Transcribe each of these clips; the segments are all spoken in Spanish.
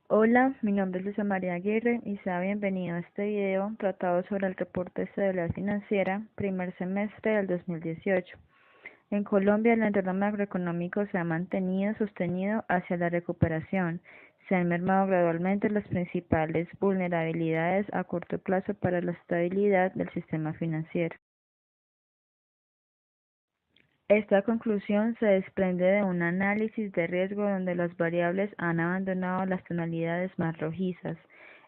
Hola, mi nombre es Luisa María Aguirre y sea bienvenido a este video tratado sobre el reporte de estabilidad financiera primer semestre del 2018. En Colombia, el entorno macroeconómico se ha mantenido sostenido hacia la recuperación. Se han mermado gradualmente las principales vulnerabilidades a corto plazo para la estabilidad del sistema financiero. Esta conclusión se desprende de un análisis de riesgo donde las variables han abandonado las tonalidades más rojizas.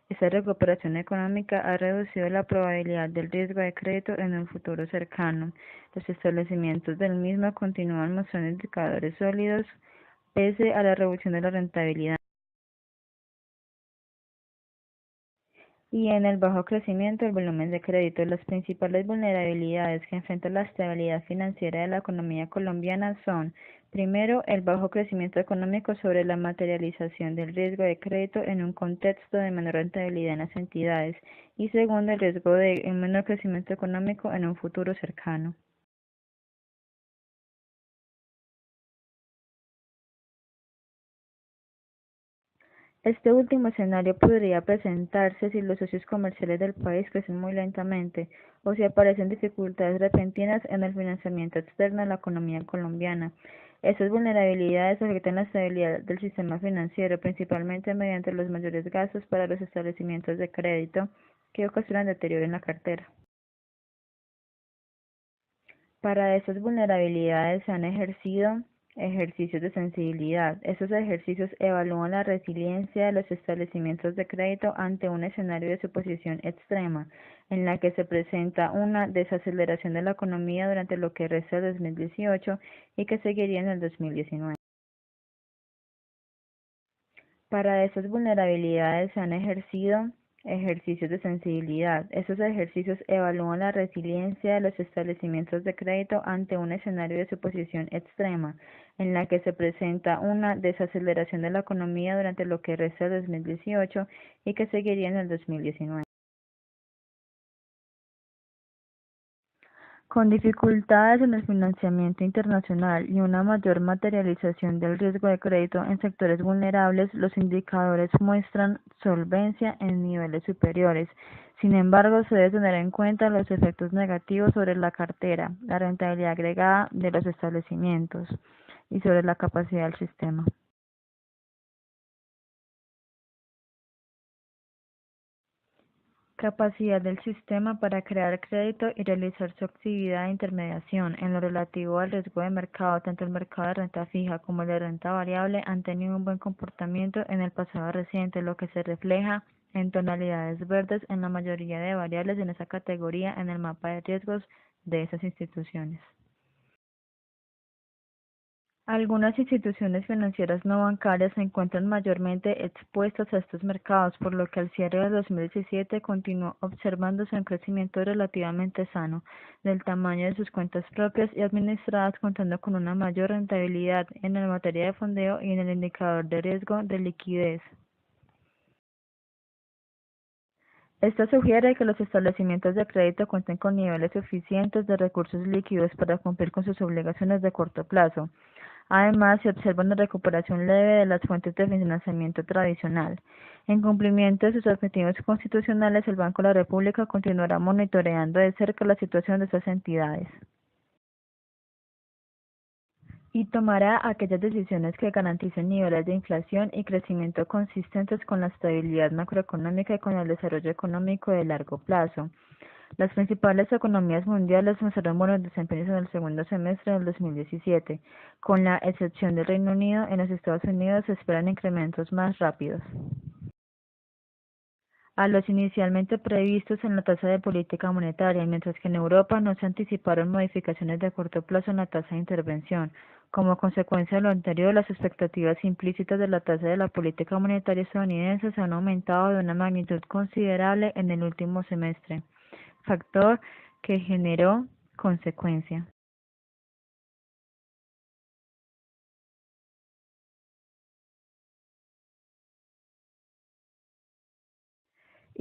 Esta recuperación económica ha reducido la probabilidad del riesgo de crédito en un futuro cercano. Los establecimientos del mismo continúan mostrando indicadores sólidos pese a la reducción de la rentabilidad. Y en el bajo crecimiento del volumen de crédito, las principales vulnerabilidades que enfrenta la estabilidad financiera de la economía colombiana son, primero, el bajo crecimiento económico sobre la materialización del riesgo de crédito en un contexto de menor rentabilidad en las entidades, y segundo, el riesgo de un menor crecimiento económico en un futuro cercano. Este último escenario podría presentarse si los socios comerciales del país crecen muy lentamente o si aparecen dificultades repentinas en el financiamiento externo de la economía colombiana. Estas vulnerabilidades afectan la estabilidad del sistema financiero, principalmente mediante los mayores gastos para los establecimientos de crédito que ocasionan deterioro en la cartera. Para estas vulnerabilidades se han ejercido ejercicios de sensibilidad. Estos ejercicios evalúan la resiliencia de los establecimientos de crédito ante un escenario de suposición extrema, en la que se presenta una desaceleración de la economía durante lo que resta de 2018 y que seguiría en el 2019. Para estas vulnerabilidades se han ejercido ejercicios de sensibilidad. Estos ejercicios evalúan la resiliencia de los establecimientos de crédito ante un escenario de suposición extrema, en la que se presenta una desaceleración de la economía durante lo que resta de 2018 y que seguiría en el 2019. Con dificultades en el financiamiento internacional y una mayor materialización del riesgo de crédito en sectores vulnerables, los indicadores muestran solvencia en niveles superiores. Sin embargo, se debe tener en cuenta los efectos negativos sobre la cartera, la rentabilidad agregada de los establecimientos y sobre la capacidad del sistema. Capacidad del sistema para crear crédito y realizar su actividad de intermediación. En lo relativo al riesgo de mercado, tanto el mercado de renta fija como el de renta variable han tenido un buen comportamiento en el pasado reciente, lo que se refleja en tonalidades verdes en la mayoría de variables en esa categoría en el mapa de riesgos de esas instituciones. Algunas instituciones financieras no bancarias se encuentran mayormente expuestas a estos mercados, por lo que al cierre de 2017 continuó observándose un crecimiento relativamente sano del tamaño de sus cuentas propias y administradas, contando con una mayor rentabilidad en la materia de fondeo y en el indicador de riesgo de liquidez. Esto sugiere que los establecimientos de crédito cuenten con niveles suficientes de recursos líquidos para cumplir con sus obligaciones de corto plazo. Además, se observa una recuperación leve de las fuentes de financiamiento tradicional. En cumplimiento de sus objetivos constitucionales, el Banco de la República continuará monitoreando de cerca la situación de estas entidades y tomará aquellas decisiones que garanticen niveles de inflación y crecimiento consistentes con la estabilidad macroeconómica y con el desarrollo económico de largo plazo. Las principales economías mundiales mostraron buenos desempeños en el segundo semestre del 2017. Con la excepción del Reino Unido, en los Estados Unidos se esperan incrementos más rápidos a los inicialmente previstos en la tasa de política monetaria, mientras que en Europa no se anticiparon modificaciones de corto plazo en la tasa de intervención. Como consecuencia de lo anterior, las expectativas implícitas de la tasa de la política monetaria estadounidense se han aumentado de una magnitud considerable en el último semestre, factor que generó consecuencia.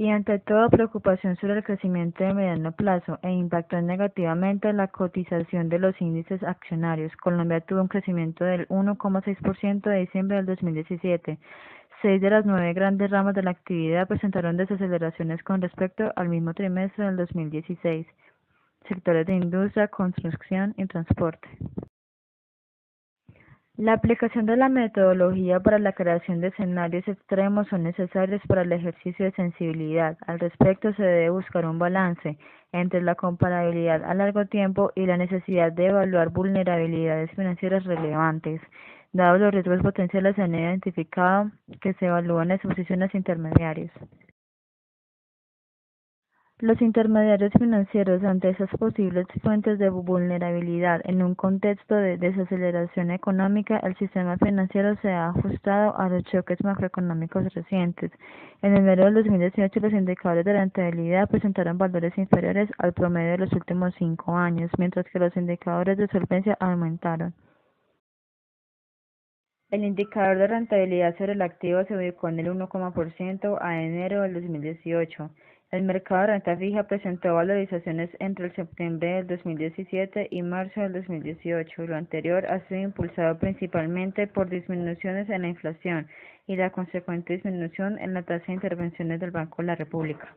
Y ante todo, preocupación sobre el crecimiento de mediano plazo e impactó negativamente la cotización de los índices accionarios. Colombia tuvo un crecimiento del 1,6% de diciembre del 2017, Seis de las nueve grandes ramas de la actividad presentaron desaceleraciones con respecto al mismo trimestre del 2016, sectores de industria, construcción y transporte. La aplicación de la metodología para la creación de escenarios extremos son necesarios para el ejercicio de sensibilidad. Al respecto, se debe buscar un balance entre la comparabilidad a largo tiempo y la necesidad de evaluar vulnerabilidades financieras relevantes. Dados los riesgos potenciales, se han identificado que se evalúan exposiciones intermediarias. Los intermediarios financieros, ante esas posibles fuentes de vulnerabilidad en un contexto de desaceleración económica, el sistema financiero se ha ajustado a los choques macroeconómicos recientes. En enero del 2018, los indicadores de rentabilidad presentaron valores inferiores al promedio de los últimos 5 años, mientras que los indicadores de solvencia aumentaron. El indicador de rentabilidad sobre el activo se ubicó en el 1,% a enero del 2018. El mercado de renta fija presentó valorizaciones entre el septiembre del 2017 y marzo del 2018. Lo anterior ha sido impulsado principalmente por disminuciones en la inflación y la consecuente disminución en la tasa de intervenciones del Banco de la República.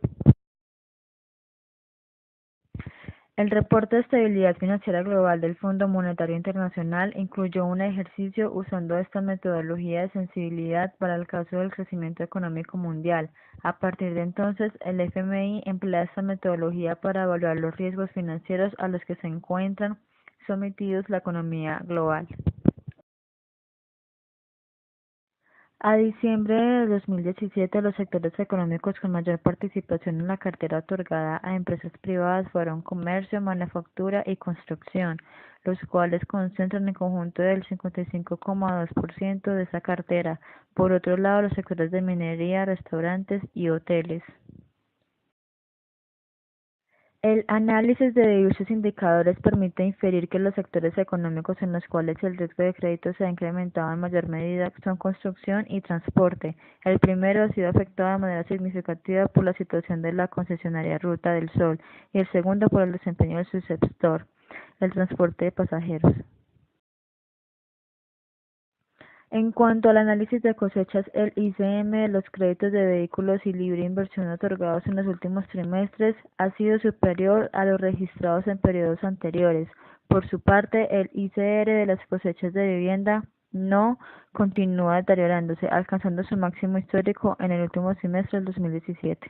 El reporte de estabilidad financiera global del Fondo Monetario Internacional incluyó un ejercicio usando esta metodología de sensibilidad para el caso del crecimiento económico mundial. A partir de entonces, el FMI emplea esta metodología para evaluar los riesgos financieros a los que se encuentran sometidos la economía global. A diciembre de 2017, los sectores económicos con mayor participación en la cartera otorgada a empresas privadas fueron comercio, manufactura y construcción, los cuales concentran el conjunto del 55,2% de esa cartera. Por otro lado, los sectores de minería, restaurantes y hoteles. El análisis de diversos indicadores permite inferir que los sectores económicos en los cuales el riesgo de crédito se ha incrementado en mayor medida son construcción y transporte. El primero ha sido afectado de manera significativa por la situación de la concesionaria Ruta del Sol y el segundo por el desempeño del subsector, el transporte de pasajeros. En cuanto al análisis de cosechas, el ICM de los créditos de vehículos y libre inversión otorgados en los últimos trimestres ha sido superior a los registrados en periodos anteriores. Por su parte, el ICR de las cosechas de vivienda no continúa deteriorándose, alcanzando su máximo histórico en el último semestre del 2017.